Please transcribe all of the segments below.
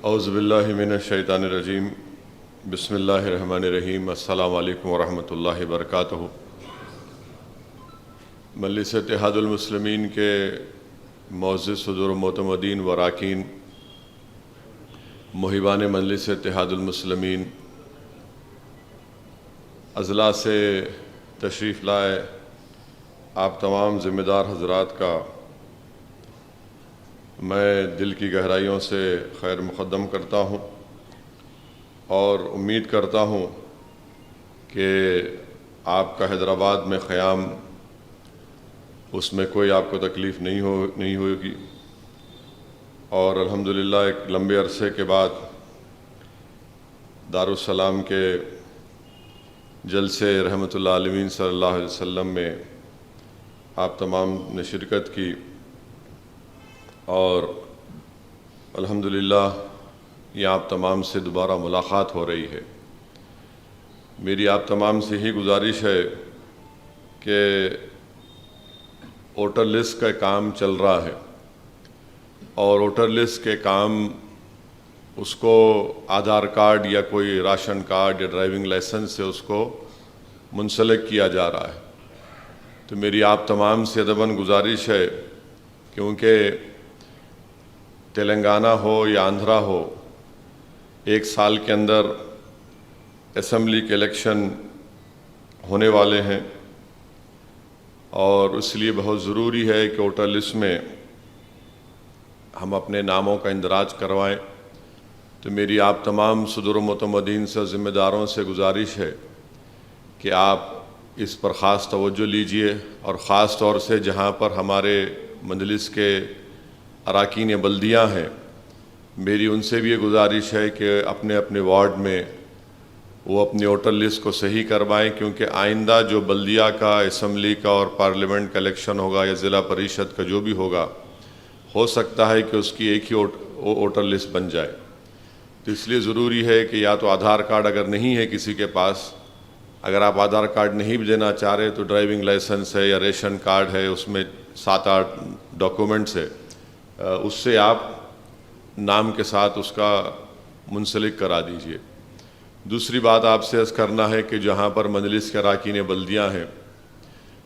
اعوذ باللہ من الشیطان الرجیم بسم اللہ الرحمن الرحیم السلام علیکم ورحمۃ اللہ وبرکاتہ۔ مجلس اتحاد المسلمین کے معزز صدور و معتمدین و اراکین، محبان مجلس اتحاد المسلمین، اضلاع سے تشریف لائے آپ تمام ذمہ دار حضرات کا میں دل کی گہرائیوں سے خیر مقدم کرتا ہوں اور امید کرتا ہوں کہ آپ کا حیدرآباد میں قیام اس میں کوئی آپ کو تکلیف نہیں ہوگی، اور الحمدللہ ایک لمبے عرصے کے بعد دارالسلام کے جلسے رحمت اللہ عالمین صلی اللہ علیہ وسلم میں آپ تمام نے شرکت کی، اور الحمدللہ یہ آپ تمام سے دوبارہ ملاقات ہو رہی ہے۔ میری آپ تمام سے ہی گزارش ہے کہ ووٹر لسٹ کا کام چل رہا ہے، اور ووٹر لسٹ کے کام اس کو آدھار کارڈ یا کوئی راشن کارڈ یا ڈرائیونگ لائسنس سے اس کو منسلک کیا جا رہا ہے۔ تو میری آپ تمام سے ادباً گزارش ہے، کیونکہ تلنگانہ ہو یا آندھرا ہو، ایک سال کے اندر اسمبلی کے الیکشن ہونے والے ہیں، اور اس لیے بہت ضروری ہے کہ ووٹر لسٹ میں ہم اپنے ناموں کا اندراج کروائیں۔ تو میری آپ تمام صدور و معتمدین سے ذمہ داروں سے گزارش ہے کہ آپ اس پر خاص توجہ لیجئے، اور خاص طور سے جہاں پر ہمارے مجلس کے اراکین بلدیہ ہیں، میری ان سے بھی یہ گزارش ہے کہ اپنے اپنے وارڈ میں وہ اپنی ووٹر لسٹ کو صحیح کروائیں، کیونکہ آئندہ جو بلدیہ کا، اسمبلی کا اور پارلیمنٹ کا الیکشن ہوگا یا ضلع پریشد کا جو بھی ہوگا، ہو سکتا ہے کہ اس کی ایک ہی ووٹر لسٹ بن جائے۔ تو اس لیے ضروری ہے کہ یا تو آدھار کارڈ اگر نہیں ہے کسی کے پاس، اگر آپ آدھار کارڈ نہیں بھی دینا چاہ رہے تو ڈرائیونگ لائسنس ہے یا ریشن کارڈ ہے، اس میں 7-8 ڈاکومنٹس ہے، اس سے آپ نام کے ساتھ اس کا منسلک کرا دیجئے۔ دوسری بات آپ سے عرض کرنا ہے کہ جہاں پر مجلس کے اراکین بلدیہ ہیں،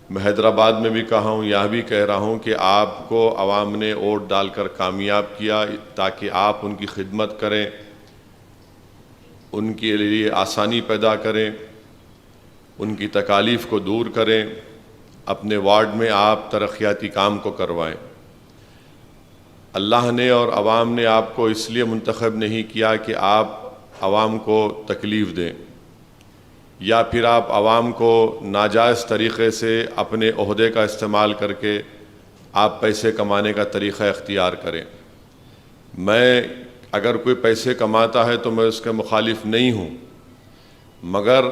میں حیدرآباد میں بھی کہا ہوں، یہاں بھی کہہ رہا ہوں کہ آپ کو عوام نے ووٹ ڈال کر کامیاب کیا تاکہ آپ ان کی خدمت کریں، ان کے لیے آسانی پیدا کریں، ان کی تکالیف کو دور کریں، اپنے وارڈ میں آپ ترقیاتی کام کو کروائیں۔ اللہ نے اور عوام نے آپ کو اس لیے منتخب نہیں کیا کہ آپ عوام کو تکلیف دیں، یا پھر آپ عوام کو ناجائز طریقے سے اپنے عہدے کا استعمال کر کے آپ پیسے کمانے کا طریقہ اختیار کریں۔ میں اگر کوئی پیسے کماتا ہے تو میں اس کے مخالف نہیں ہوں، مگر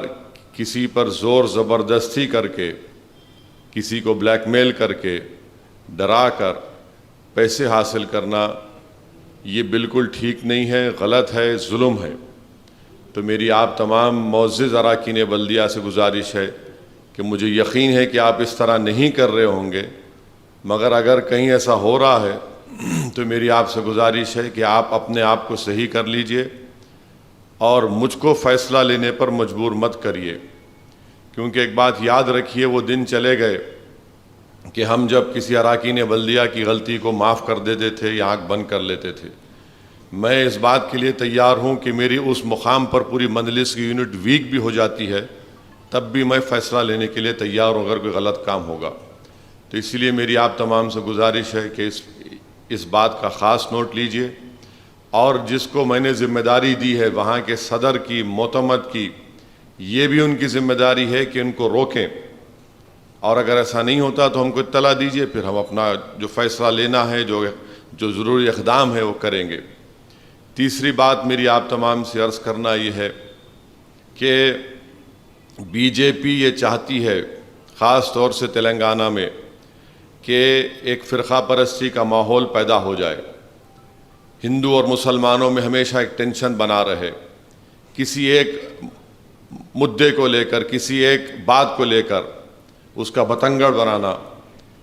کسی پر زور زبردستی کر کے، کسی کو بلیک میل کر کے، ڈرا کر پیسے حاصل کرنا یہ بالکل ٹھیک نہیں ہے، غلط ہے، ظلم ہے۔ تو میری آپ تمام معزز اراکین بلدیہ سے گزارش ہے کہ مجھے یقین ہے کہ آپ اس طرح نہیں کر رہے ہوں گے، مگر اگر کہیں ایسا ہو رہا ہے تو میری آپ سے گزارش ہے کہ آپ اپنے آپ کو صحیح کر لیجئے، اور مجھ کو فیصلہ لینے پر مجبور مت کریے، کیونکہ ایک بات یاد رکھیے، وہ دن چلے گئے کہ ہم جب کسی اراکین بلدیہ کی غلطی کو معاف کر دیتے تھے یا آنکھ بند کر لیتے تھے۔ میں اس بات کے لیے تیار ہوں کہ میری اس مقام پر پوری مجلس کی یونٹ ویک بھی ہو جاتی ہے، تب بھی میں فیصلہ لینے کے لیے تیار ہوں اگر کوئی غلط کام ہوگا۔ تو اسی لیے میری آپ تمام سے گزارش ہے کہ اس بات کا خاص نوٹ لیجئے، اور جس کو میں نے ذمہ داری دی ہے وہاں کے صدر کی، معتمد کی، یہ بھی ان کی ذمہ داری ہے کہ ان کو روکیں، اور اگر ایسا نہیں ہوتا تو ہم کو اطلاع دیجئے، پھر ہم اپنا جو فیصلہ لینا ہے، جو ضروری اقدام ہے وہ کریں گے۔ تیسری بات میری آپ تمام سے عرض کرنا یہ ہے کہ بی جے پی یہ چاہتی ہے، خاص طور سے تلنگانہ میں، کہ ایک فرقہ پرستی کا ماحول پیدا ہو جائے، ہندو اور مسلمانوں میں ہمیشہ ایک ٹینشن بنا رہے، کسی ایک مدعے کو لے کر، کسی ایک بات کو لے کر اس کا بتنگڑ بنانا۔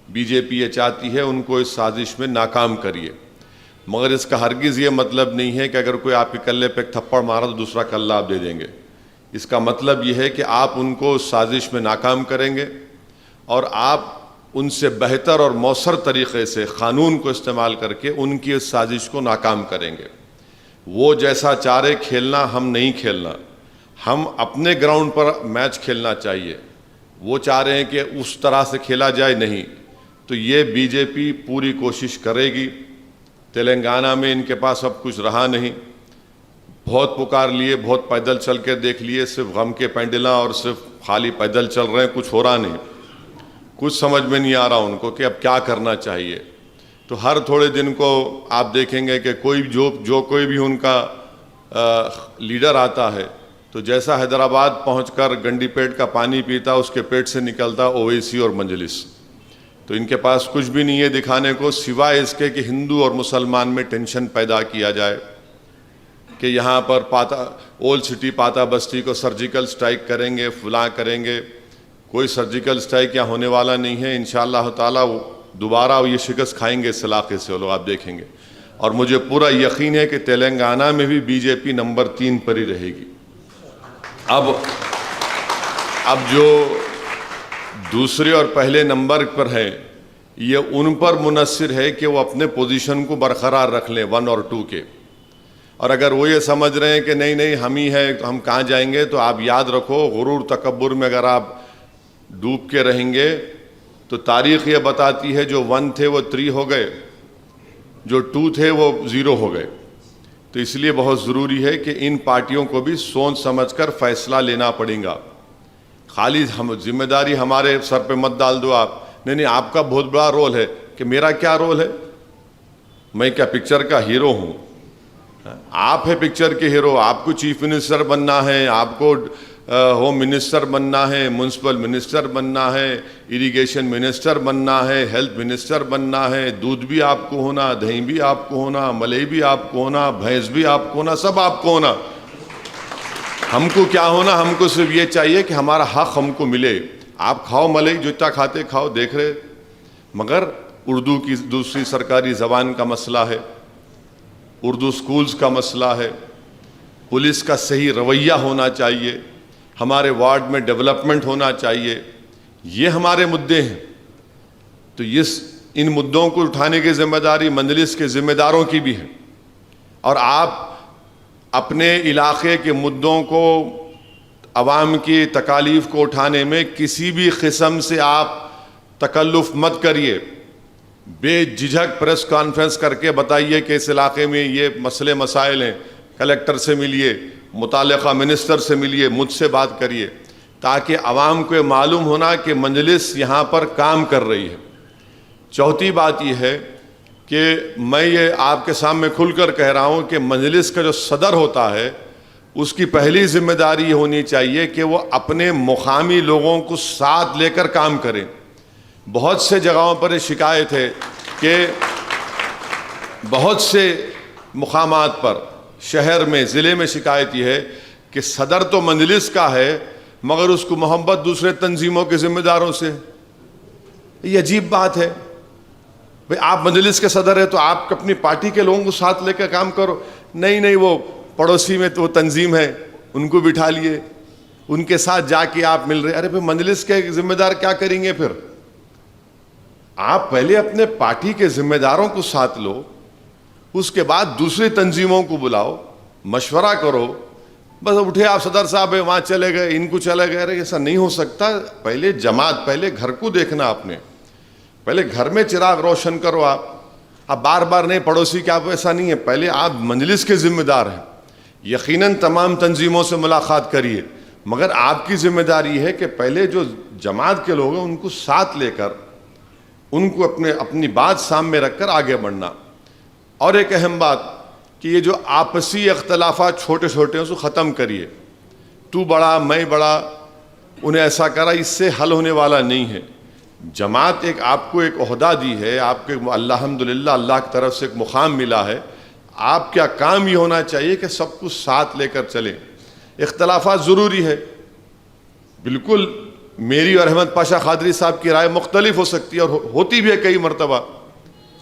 بی جے پی یہ چاہتی ہے ان کو اس سازش میں ناکام کریے۔ مگر اس کا ہرگز یہ مطلب نہیں ہے کہ اگر کوئی آپ کے کلے پہ ایک تھپڑ مارا تو دوسرا کلہ آپ دے دیں گے. اس کا مطلب یہ ہے کہ آپ ان کو سازش میں ناکام کریں گے اور آپ ان سے بہتر اور مؤثر طریقے سے قانون کو استعمال کر کے ان کی اس سازش کو ناکام کریں گے. وہ جیسا چارے کھیلنا ہم نہیں کھیلنا, ہم اپنے گراؤنڈ پر میچ کھیلنا چاہیے. وہ چاہ رہے ہیں کہ اس طرح سے کھیلا جائے, نہیں. تو یہ بی جے پی پوری کوشش کرے گی. تلنگانہ میں ان کے پاس اب کچھ رہا نہیں, بہت پکار لیے, بہت پیدل چل کے دیکھ لیے, صرف غم کے پینڈلاں اور صرف خالی پیدل چل رہے ہیں, کچھ ہو رہا نہیں. کچھ سمجھ میں نہیں آ رہا ان کو کہ اب کیا کرنا چاہیے. تو ہر تھوڑے دن کو آپ دیکھیں گے کہ کوئی بھی ان کا لیڈر آتا ہے تو جیسا حیدرآباد پہنچ کر گنڈی پیٹ کا پانی پیتا, اس کے پیٹ سے نکلتا اویسی اور مجلس. تو ان کے پاس کچھ بھی نہیں ہے دکھانے کو سوائے اس کے کہ ہندو اور مسلمان میں ٹینشن پیدا کیا جائے کہ یہاں پر اولڈ سٹی پاتا بستی کو سرجیکل سٹرائک کریں گے, فلاں کریں گے. کوئی سرجیکل سٹرائک یہاں ہونے والا نہیں ہے. انشاءاللہ تعالیٰ دوبارہ یہ شکست کھائیں گے اس علاقے سے وہ لوگ, آپ دیکھیں گے. اور مجھے پورا یقین ہے کہ تلنگانہ میں بھی بی جے پی نمبر 3 پر ہی رہے گی. اب جو دوسرے اور پہلے نمبر پر ہیں یہ ان پر منحصر ہے کہ وہ اپنے پوزیشن کو برقرار رکھ لیں 1 اور 2 کے. اور اگر وہ یہ سمجھ رہے ہیں کہ نہیں ہم ہی ہیں تو ہم کہاں جائیں گے, تو آپ یاد رکھو غرور تکبر میں اگر آپ ڈوب کے رہیں گے تو تاریخ یہ بتاتی ہے جو 1 تھے وہ 3 ہو گئے, جو 2 تھے وہ 0 ہو گئے. تو اس لیے بہت ضروری ہے کہ ان پارٹیوں کو بھی سوچ سمجھ کر فیصلہ لینا پڑے گا. خالی ذمہ داری ہمارے سر پہ مت ڈال دو آپ. نہیں آپ کا بہت بڑا رول ہے. کہ میرا کیا رول ہے؟ میں کیا پکچر کا ہیرو ہوں؟ آپ ہے پکچر کے ہیرو. آپ کو چیف منسٹر بننا ہے, آپ کو ہوم منسٹر بننا ہے, میونسپل منسٹر بننا ہے, اریگیشن منسٹر بننا ہے, ہیلتھ منسٹر بننا ہے. دودھ بھی آپ کو ہونا, دہی بھی آپ کو ہونا, ملائی بھی آپ کو ہونا, بھینس بھی آپ کو ہونا, سب آپ کو ہونا. ہم کو کیا ہونا؟ ہم کو صرف یہ چاہیے کہ ہمارا حق ہم کو ملے. آپ کھاؤ ملائی, جو اتنا کھاتے کھاؤ, دیکھ رہے. مگر اردو کی دوسری سرکاری زبان کا مسئلہ ہے, اردو سکولز کا مسئلہ ہے, پولیس کا صحیح رویہ ہونا چاہیے, ہمارے وارڈ میں ڈیولپمنٹ ہونا چاہیے. یہ ہمارے مدعے ہیں. تو ان مدعوں کو اٹھانے کی ذمہ داری مجلس کے ذمہ داروں کی بھی ہے. اور آپ اپنے علاقے کے مدعوں کو, عوام کی تکالیف کو اٹھانے میں کسی بھی قسم سے آپ تکلف مت کریے. بے جھجھک پریس کانفرنس کر کے بتائیے کہ اس علاقے میں یہ مسئلے مسائل ہیں, کلیکٹر سے ملیے, متعلقہ منسٹر سے ملیے, مجھ سے بات کریے, تاکہ عوام کو معلوم ہونا کہ مجلس یہاں پر کام کر رہی ہے. چوتھی بات یہ ہے کہ میں یہ آپ کے سامنے کھل کر کہہ رہا ہوں کہ مجلس کا جو صدر ہوتا ہے اس کی پہلی ذمہ داری یہ ہونی چاہیے کہ وہ اپنے مقامی لوگوں کو ساتھ لے کر کام کریں. بہت سے جگہوں پر یہ شکایت ہے کہ بہت سے مقامات پر شہر میں, ضلع میں شکایت یہ ہے کہ صدر تو مجلس کا ہے مگر اس کو محبت دوسرے تنظیموں کے ذمہ داروں سے. یہ عجیب بات ہے. بھئی آپ مجلس کے صدر ہیں تو آپ اپنی پارٹی کے لوگوں کو ساتھ لے کر کام کرو. نہیں وہ پڑوسی میں تو وہ تنظیم ہے, ان کو بٹھا لیے, ان کے ساتھ جا کے آپ مل رہے. ارے پھر مجلس کے ذمہ دار کیا کریں گے؟ پھر آپ پہلے اپنے پارٹی کے ذمہ داروں کو ساتھ لو, اس کے بعد دوسری تنظیموں کو بلاؤ, مشورہ کرو. بس اٹھے آپ صدر صاحب ہیں وہاں چلے گئے, ان کو چلے گئے. ارے ایسا نہیں ہو سکتا. پہلے جماعت, پہلے گھر کو دیکھنا آپ نے, پہلے گھر میں چراغ روشن کرو. آپ بار بار نہیں پڑوسی کے, آپ ایسا نہیں ہے. پہلے آپ مجلس کے ذمہ دار ہیں. یقیناً تمام تنظیموں سے ملاقات کریے, مگر آپ کی ذمہ داری ہے کہ پہلے جو جماعت کے لوگ ہیں ان کو ساتھ لے کر, ان کو اپنی بات سامنے رکھ کر آگے بڑھنا. اور ایک اہم بات کہ یہ جو آپسی اختلافات چھوٹے چھوٹے ہیں اس کو ختم کریے. تو بڑا میں بڑا, انہیں ایسا کرا, اس سے حل ہونے والا نہیں ہے. جماعت آپ کو ایک عہدہ دی ہے, آپ کے الحمدللہ اللہ کی طرف سے ایک مقام ملا ہے. آپ کا کام یہ ہونا چاہیے کہ سب کو ساتھ لے کر چلیں. اختلافات ضروری ہے, بالکل. میری اور احمد پاشا قادری صاحب کی رائے مختلف ہو سکتی ہے اور ہوتی بھی ہے کئی مرتبہ,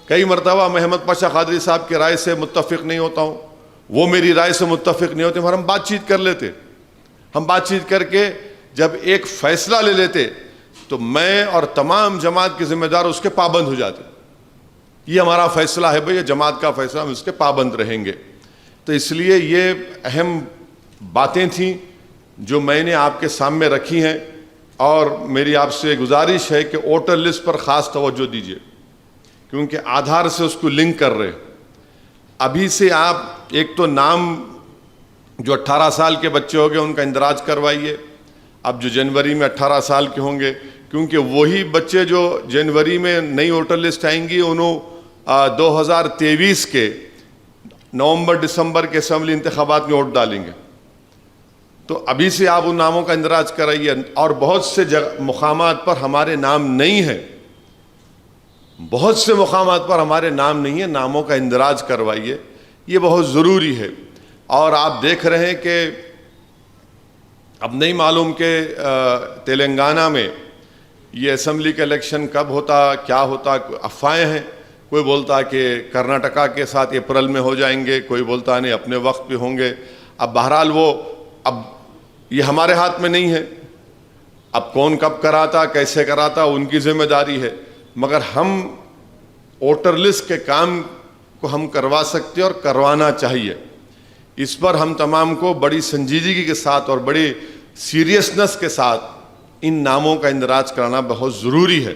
کئی مرتبہ میں احمد پاشا قادری صاحب کی رائے سے متفق نہیں ہوتا ہوں, وہ میری رائے سے متفق نہیں ہوتے, مگر ہم بات چیت کر لیتے. ہم بات چیت کر کے جب ایک فیصلہ لے لیتے تو میں اور تمام جماعت کے ذمہ دار اس کے پابند ہو جاتے. یہ ہمارا فیصلہ ہے بھئی, یہ جماعت کا فیصلہ, ہم اس کے پابند رہیں گے. تو اس لیے یہ اہم باتیں تھیں جو میں نے آپ کے سامنے رکھی ہیں, اور میری آپ سے گزارش ہے کہ ووٹر لسٹ پر خاص توجہ دیجیے, کیونکہ آدھار سے اس کو لنک کر رہے. ابھی سے آپ ایک تو نام جو 18 سال کے بچے ہو گئے ان کا اندراج کروائیے, اب جو جنوری میں 18 سال کے ہوں گے, کیونکہ وہی بچے جو جنوری میں نئی ووٹر لسٹ آئیں گی انہوں 2023 کے نومبر دسمبر کے اسمبلی انتخابات میں ووٹ ڈالیں گے. تو ابھی سے آپ ان ناموں کا اندراج کرائیے. اور بہت سے مقامات پر ہمارے نام نہیں ہیں, بہت سے مقامات پر ہمارے نام نہیں ہیں, ناموں کا اندراج کروائیے, یہ بہت ضروری ہے. اور آپ دیکھ رہے ہیں کہ اب نہیں معلوم کہ تلنگانہ میں یہ اسمبلی کا الیکشن کب ہوتا, کیا ہوتا, افواہیں ہیں. کوئی بولتا کہ کرناٹکا کے ساتھ اپریل میں ہو جائیں گے, کوئی بولتا نہیں اپنے وقت پہ ہوں گے. اب بہرحال اب یہ ہمارے ہاتھ میں نہیں ہے, اب کون کب کراتا کیسے کراتا ان کی ذمہ داری ہے, مگر ہم ووٹر لسٹ کے کام کو ہم کروا سکتے اور کروانا چاہیے. اس پر ہم تمام کو بڑی سنجیدگی کے ساتھ اور بڑی سیریسنس کے ساتھ ان ناموں کا اندراج کرانا بہت ضروری ہے.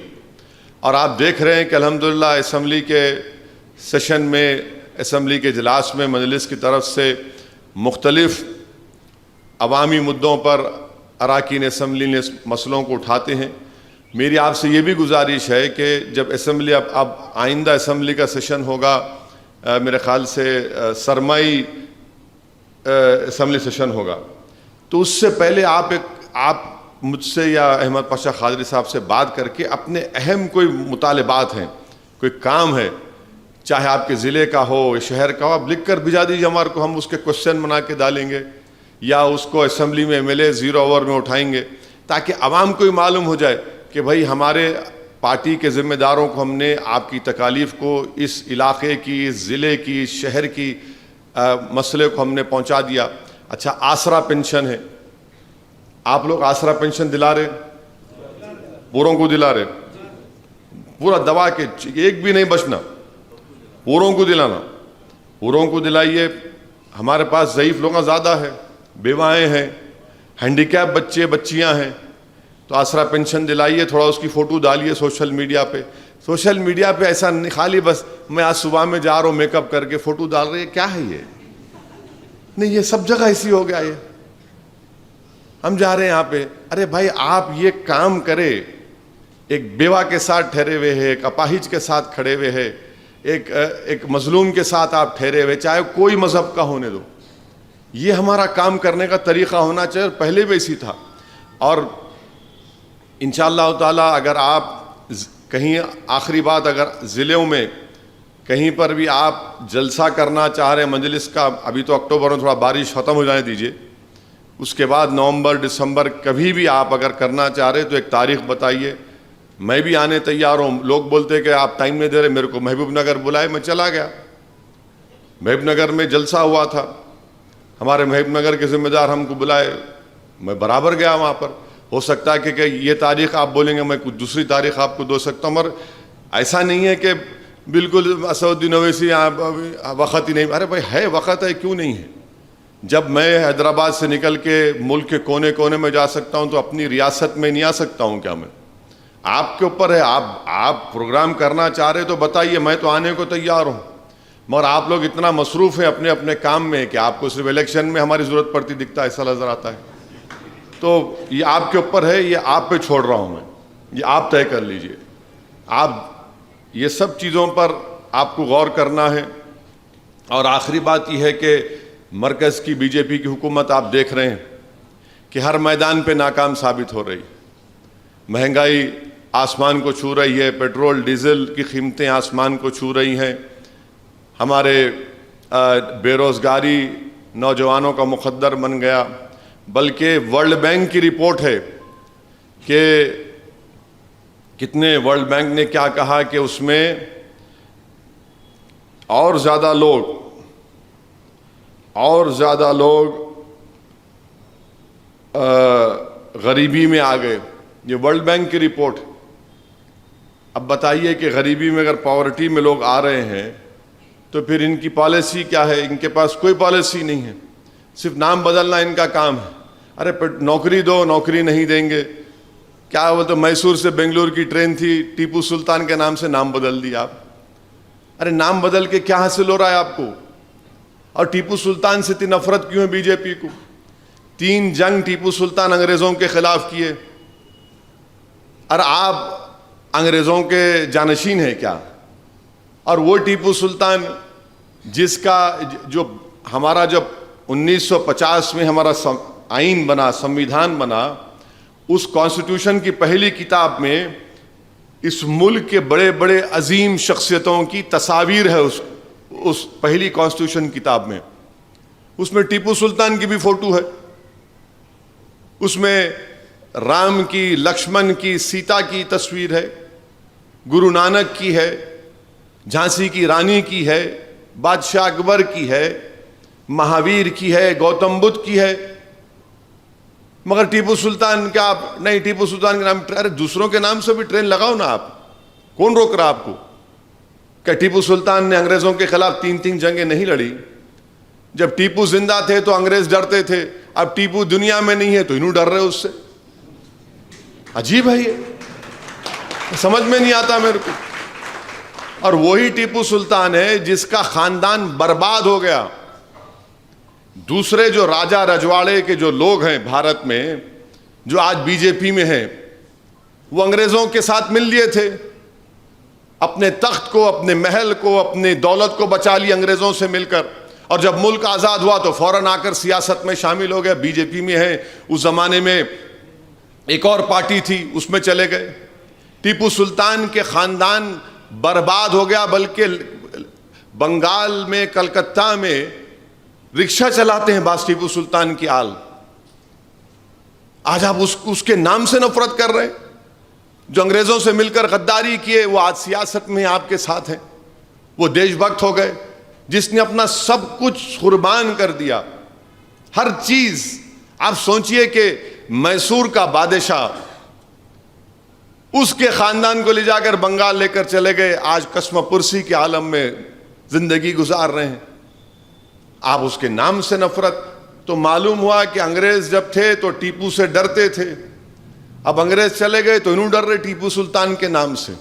اور آپ دیکھ رہے ہیں کہ الحمدللہ اسمبلی کے سیشن میں, اسمبلی کے اجلاس میں مجلس کی طرف سے مختلف عوامی مدعوں پر اراکین اسمبلی نے مسئلوں کو اٹھاتے ہیں. میری آپ سے یہ بھی گزارش ہے کہ جب اسمبلی اب آئندہ اسمبلی کا سیشن ہوگا, میرے خیال سے سرمائی اسمبلی سیشن ہوگا, تو اس سے پہلے آپ مجھ سے یا احمد پاشا قادری صاحب سے بات کر کے اپنے اہم کوئی مطالبات ہیں, کوئی کام ہے, چاہے آپ کے ضلع کا ہو, شہر کا ہو, آپ لکھ کر بھیجا دیجیے ہمارے کو, ہم اس کے کوشچن بنا کے ڈالیں گے یا اس کو اسمبلی میں MLA 0 اوور میں اٹھائیں گے, تاکہ عوام کو معلوم ہو جائے کہ بھائی ہمارے پارٹی کے ذمہ داروں کو ہم نے آپ کی تکالیف کو, اس علاقے کی, اس ضلع کی, اس شہر کی مسئلے کو ہم نے پہنچا دیا. اچھا, آسرا پینشن ہے, آپ لوگ آسرا پینشن دلا رہے, پوروں کو دلا رہے, پورا دبا کے ایک بھی نہیں بچنا, پوروں کو دلانا, پوروں کو دلائیے. ہمارے پاس ضعیف لوگ زیادہ ہے, بیوائیں ہیں, ہینڈی کیپ بچے بچیاں ہیں, تو آسرا پینشن دلائیے, تھوڑا اس کی فوٹو ڈالیے سوشل میڈیا پہ. سوشل میڈیا پہ ایسا نہیں خالی بس میں آج صبح میں جا رہا ہوں میک اپ کر کے فوٹو ڈال رہے, کیا ہے یہ؟ نہیں, یہ سب جگہ ایسی ہو گیا. یہ ہم جا رہے ہیں یہاں پہ, ارے بھائی آپ یہ کام کرے, ایک بیوہ کے ساتھ ٹھہرے ہوئے ہیں, ایک اپاہج کے ساتھ کھڑے ہوئے ہیں, ایک مظلوم کے ساتھ آپ ٹھہرے ہوئے, چاہے کوئی مذہب کا ہونے دو. یہ ہمارا کام کرنے کا طریقہ ہونا چاہیے, پہلے بھی اسی تھا. اور انشاءاللہ تعالی اگر آپ کہیں, آخری بات, اگر ضلعوں میں کہیں پر بھی آپ جلسہ کرنا چاہ رہے ہیں مجلس کا, ابھی تو اکتوبر میں تھوڑا بارش ختم ہو جانے دیجیے, اس کے بعد نومبر دسمبر کبھی بھی آپ اگر کرنا چاہ رہے تو ایک تاریخ بتائیے, میں بھی آنے تیار ہوں. لوگ بولتے کہ آپ ٹائم نہیں دے رہے, میرے کو محبوب نگر بلائے, میں چلا گیا. محبوب نگر میں جلسہ ہوا تھا, ہمارے محبوب نگر کے ذمہ دار ہم کو بلائے, میں برابر گیا وہاں پر. ہو سکتا ہے کہ یہ تاریخ آپ بولیں گے, میں کچھ دوسری تاریخ آپ کو دے سکتا ہوں, مگر ایسا نہیں ہے کہ بالکل اسدالدین اویسی وقت ہی نہیں. ارے بھائی ہے وقت, ہے, کیوں نہیں ہے؟ جب میں حیدرآباد سے نکل کے ملک کے کونے کونے میں جا سکتا ہوں تو اپنی ریاست میں نہیں آ سکتا ہوں کیا؟ میں, آپ کے اوپر ہے, آپ پروگرام کرنا چاہ رہے تو بتائیے, میں تو آنے کو تیار ہوں. مگر آپ لوگ اتنا مصروف ہیں اپنے اپنے کام میں کہ آپ کو صرف الیکشن میں ہماری ضرورت پڑتی دکھتا ہے, ایسا نظر آتا ہے. تو یہ آپ کے اوپر ہے, یہ آپ پہ چھوڑ رہا ہوں میں, یہ آپ طے کر لیجئے. آپ یہ سب چیزوں پر آپ کو غور کرنا ہے. اور آخری بات یہ ہے کہ مرکز کی BJP کی حکومت آپ دیکھ رہے ہیں کہ ہر میدان پہ ناکام ثابت ہو رہی. مہنگائی آسمان کو چھو رہی ہے, پیٹرول ڈیزل کی قیمتیں آسمان کو چھو رہی ہیں, ہمارے بے روزگاری نوجوانوں کا مقدر بن گیا. بلکہ ورلڈ بینک کی رپورٹ ہے کہ کتنے, ورلڈ بینک نے کیا کہا کہ اس میں اور زیادہ لوگ غریبی میں آ گئے. یہ ورلڈ بینک کی رپورٹ. اب بتائیے کہ غریبی میں اگر پاورٹی میں لوگ آ رہے ہیں تو پھر ان کی پالیسی کیا ہے؟ ان کے پاس کوئی پالیسی نہیں ہے, صرف نام بدلنا ان کا کام ہے. ارے نوکری دو, نوکری نہیں دیں گے. کیا وہ تو میسور سے بنگلور کی ٹرین تھی, ٹیپو سلطان کے نام سے نام بدل دیا آپ. ارے نام بدل کے کیا حاصل ہو رہا ہے آپ کو؟ اور ٹیپو سلطان سے اتنی نفرت کیوں ہے بی جے پی کو؟ 3 جنگ ٹیپو سلطان انگریزوں کے خلاف کیے, اور آپ انگریزوں کے جانشین ہیں کیا؟ اور وہ ٹیپو سلطان جس کا جو ہمارا جب 1950 میں ہمارا آئین بنا, سمویدھان بنا, اس کانسٹیٹیوشن کی پہلی کتاب میں اس ملک کے بڑے بڑے عظیم شخصیتوں کی تصاویر ہے. اس پہلی کانسٹیٹیوشن کتاب میں, اس میں ٹیپو سلطان کی بھی فوٹو ہے, اس میں رام کی, لکشمن کی, سیتا کی تصویر ہے, گرو نانک کی ہے, جھانسی کی رانی کی ہے, بادشاہ اکبر کی ہے, مہاویر کی ہے, گوتم بدھ کی ہے. مگر ٹیپو سلطان کیا آپ نہیں, ٹیپو سلطان کے نام, ارے دوسروں کے نام سے بھی ٹرین لگاؤ نا آپ, کون روک رہا آپ کو؟ کہ ٹیپو سلطان نے انگریزوں کے خلاف 3 جنگیں نہیں لڑی؟ جب ٹیپو زندہ تھے تو انگریز ڈرتے تھے, اب ٹیپو دنیا میں نہیں ہے تو انہوں ڈر رہے اس سے. عجیب ہے یہ, سمجھ میں نہیں آتا میرے کو. اور وہی ٹیپو سلطان ہے جس کا خاندان برباد ہو گیا. دوسرے جو راجا رجواڑے کے جو لوگ ہیں بھارت میں, جو آج بی جے پی میں ہیں, وہ انگریزوں کے ساتھ مل لیے تھے, اپنے تخت کو, اپنے محل کو, اپنی دولت کو بچا لی انگریزوں سے مل کر. اور جب ملک آزاد ہوا تو فوراً آ کر سیاست میں شامل ہو گئے, بی جے پی میں ہیں. اس زمانے میں ایک اور پارٹی تھی, اس میں چلے گئے. ٹیپو سلطان کے خاندان برباد ہو گیا, بلکہ بنگال میں, کلکتہ میں رکشہ چلاتے ہیں باس ٹیپو سلطان کی آل. آج آپ اس کے نام سے نفرت کر رہے ہیں. جو انگریزوں سے مل کر غداری کیے وہ آج سیاست میں آپ کے ساتھ ہیں. وہ دیش بھکت ہو گئے جس نے اپنا سب کچھ قربان کر دیا, ہر چیز. آپ سوچئے کہ میسور کا بادشاہ, اس کے خاندان کو لے جا کر بنگال لے کر چلے گئے, آج کسم پرسی کے عالم میں زندگی گزار رہے ہیں. آپ اس کے نام سے نفرت. تو معلوم ہوا کہ انگریز جب تھے تو ٹیپو سے ڈرتے تھے, اب انگریز چلے گئے تو انہوں ڈر رہے ٹیپو سلطان کے نام سے.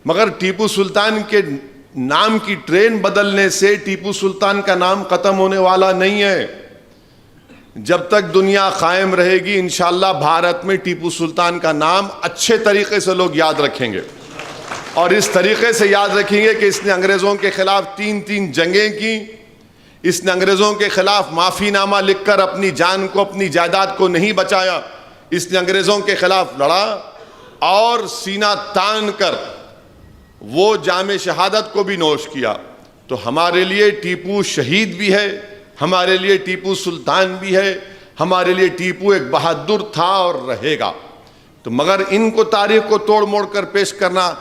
مگر ٹیپو سلطان کے نام کی ٹرین بدلنے سے ٹیپو سلطان کا نام ختم ہونے والا نہیں ہے. جب تک دنیا قائم رہے گی انشاءاللہ بھارت میں ٹیپو سلطان کا نام اچھے طریقے سے لوگ یاد رکھیں گے, اور اس طریقے سے یاد رکھیں گے کہ اس نے انگریزوں کے خلاف 3 جنگیں کی, اس نے انگریزوں کے خلاف معافی نامہ لکھ کر اپنی جان کو, اپنی جائیداد کو نہیں بچایا, اس نے انگریزوں کے خلاف لڑا اور سینہ تان کر وہ جام شہادت کو بھی نوش کیا. تو ہمارے لیے ٹیپو شہید بھی ہے, ہمارے لیے ٹیپو سلطان بھی ہے, ہمارے لیے ٹیپو ایک بہادر تھا اور رہے گا. تو مگر ان کو تاریخ کو توڑ موڑ کر پیش کرنا,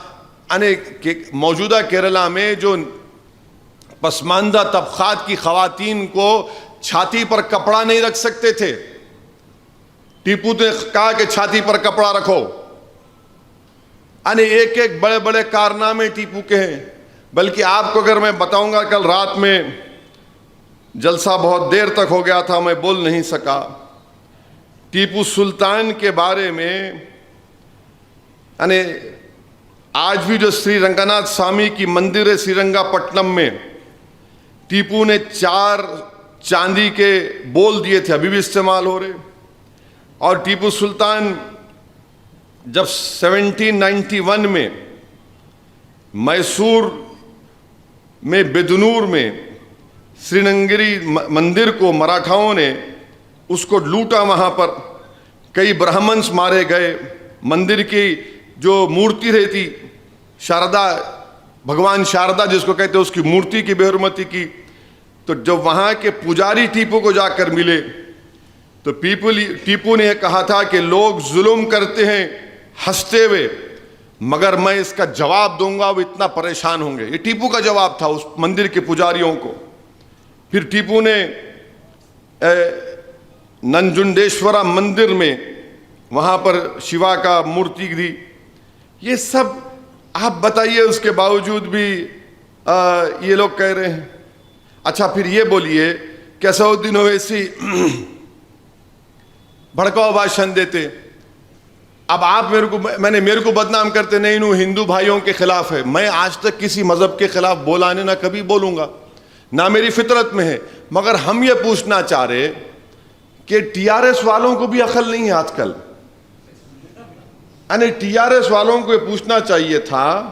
موجودہ کیرلا میں جو پسماندہ طبقات کی خواتین کو چھاتی پر کپڑا نہیں رکھ سکتے تھے, ٹیپو نے کہا کہ چھاتی پر کپڑا رکھو. ایک ایک بڑے بڑے کارنامے ٹیپو کے ہیں. بلکہ آپ کو اگر میں بتاؤں گا, کل رات میں جلسہ بہت دیر تک ہو گیا تھا, میں بول نہیں سکا. ٹیپو سلطان کے بارے میں آج بھی جو سری رنگناتھ سوامی کی مندر ہے سری رنگا پٹنم میں, ٹیپو نے 4 چاندی کے بول دیے تھے, ابھی بھی استعمال ہو رہے. اور ٹیپو سلطان جب 1791 میں میسور میں بدنور میں سری رنگیری مندر کو مراٹھاؤں نے اس کو لوٹا, وہاں پر کئی برہمنس مارے گئے. مندر کی جو مورتی رہتی شاردا, بھگوان شاردا جس کو کہتے ہیں, اس کی مورتی کی بے حرمتی کی. تو جب وہاں کے پجاری ٹیپو کو جا کر ملے تو ٹیپو نے یہ کہا تھا کہ لوگ ظلم کرتے ہیں ہنستے ہوئے, مگر میں اس کا جواب دوں گا وہ اتنا پریشان ہوں گے. یہ ٹیپو کا جواب تھا اس مندر کے پجاریوں کو. پھر ٹیپو نے ننجنڈیشورا مندر میں وہاں پر شیوا کا مورتی دی. یہ سب آپ بتائیے, اس کے باوجود بھی یہ لوگ کہہ رہے ہیں. اچھا پھر یہ بولیے کہ اسدالدین اویسی بھڑکاؤ بھاشن دیتے. اب آپ میرے کو بدنام کرتے, نہیں انہوں ہندو بھائیوں کے خلاف ہے. میں آج تک کسی مذہب کے خلاف بولا نہیں, نہ کبھی بولوں گا, نہ میری فطرت میں ہے. مگر ہم یہ پوچھنا چاہ رہے کہ ٹی آر ایس والوں کو بھی عقل نہیں ہے آج کل. یعنی ٹی آر ایس والوں کو یہ پوچھنا چاہیے تھا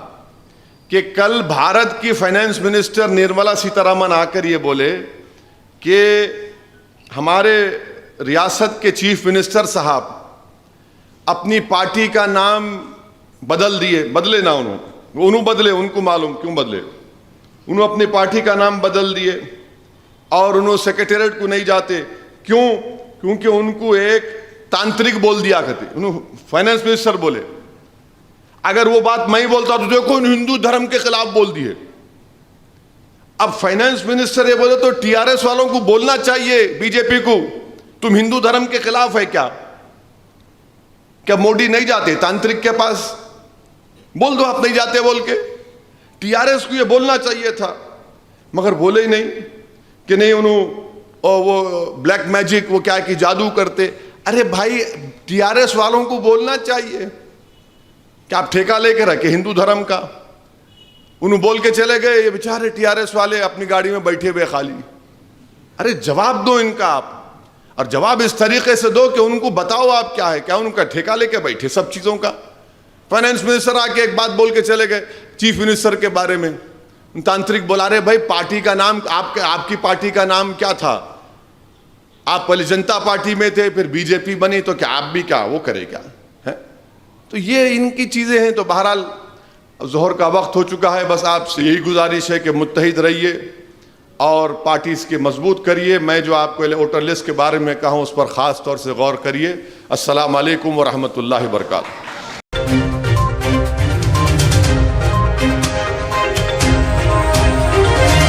کہ کل بھارت کی فائنانس منسٹر نرملا سیتارمن آ کر یہ بولے کہ ہمارے ریاست کے چیف منسٹر صاحب اپنی پارٹی کا نام بدلے نہ انہوں بدلے, ان کو معلوم کیوں بدلے. انہوں اپنی پارٹی کا نام بدل دیے اور انہوں سیکریٹریٹ کو نہیں جاتے. کیوں؟ کیونکہ ان کو ایک تانترک بول دیا کرتے. انہوں فائنانس منسٹر بولے. اگر وہ بات میں بولتا تو دیکھو ہندو دھرم کے خلاف بول دیے. اب فائنانس منسٹر یہ بولے تو ٹی آر ایس والوں کو بولنا چاہیے, بی جے پی کو, تم ہندو دھرم کے خلاف ہے کیا موڈی نہیں جاتے تانترک کے پاس؟ بول دو آپ نہیں جاتے بول کے. ٹی آر ایس کو یہ بولنا چاہیے تھا, مگر بولے ہی نہیں کہ نہیں انہوں وہ بلیک میجک وہ کیا کہ جادو کرتے. ارے بھائی ٹی آر ایس والوں کو بولنا چاہیے کہ آپ ٹھیکہ لے کے رکھے ہندو دھرم کا. انہوں بول کے چلے گئے, یہ بیچارے ٹی آر ایس والے اپنی گاڑی میں بیٹھے ہوئے خالی. ارے جواب دو ان کا آپ, اور جواب اس طریقے سے دو کہ ان کو بتاؤ آپ کیا ہے, کیا ان کا ٹھیکہ لے کے بیٹھے سب چیزوں کا. فائنانس منسٹر آ کے ایک بات بول کے چلے گئے چیف منسٹر کے بارے میں. تانترک بولا رہے بھائی پارٹی کا نام آپ کی پارٹی کا نام کیا تھا؟ آپ پہلے جنتا پارٹی میں تھے, پھر بی جے پی بنی, تو کیا آپ بھی کیا وہ کرے گا؟ تو یہ ان کی چیزیں ہیں. تو بہرحال ظہر کا وقت ہو چکا ہے, بس آپ سے یہی گزارش ہے کہ متحد رہیے اور پارٹیز کے مضبوط کریے. میں جو آپ کو ووٹر لسٹ کے بارے میں کہا ہوں اس پر خاص طور سے غور کریے. السلام علیکم ورحمۃ اللہ وبرکاتہ.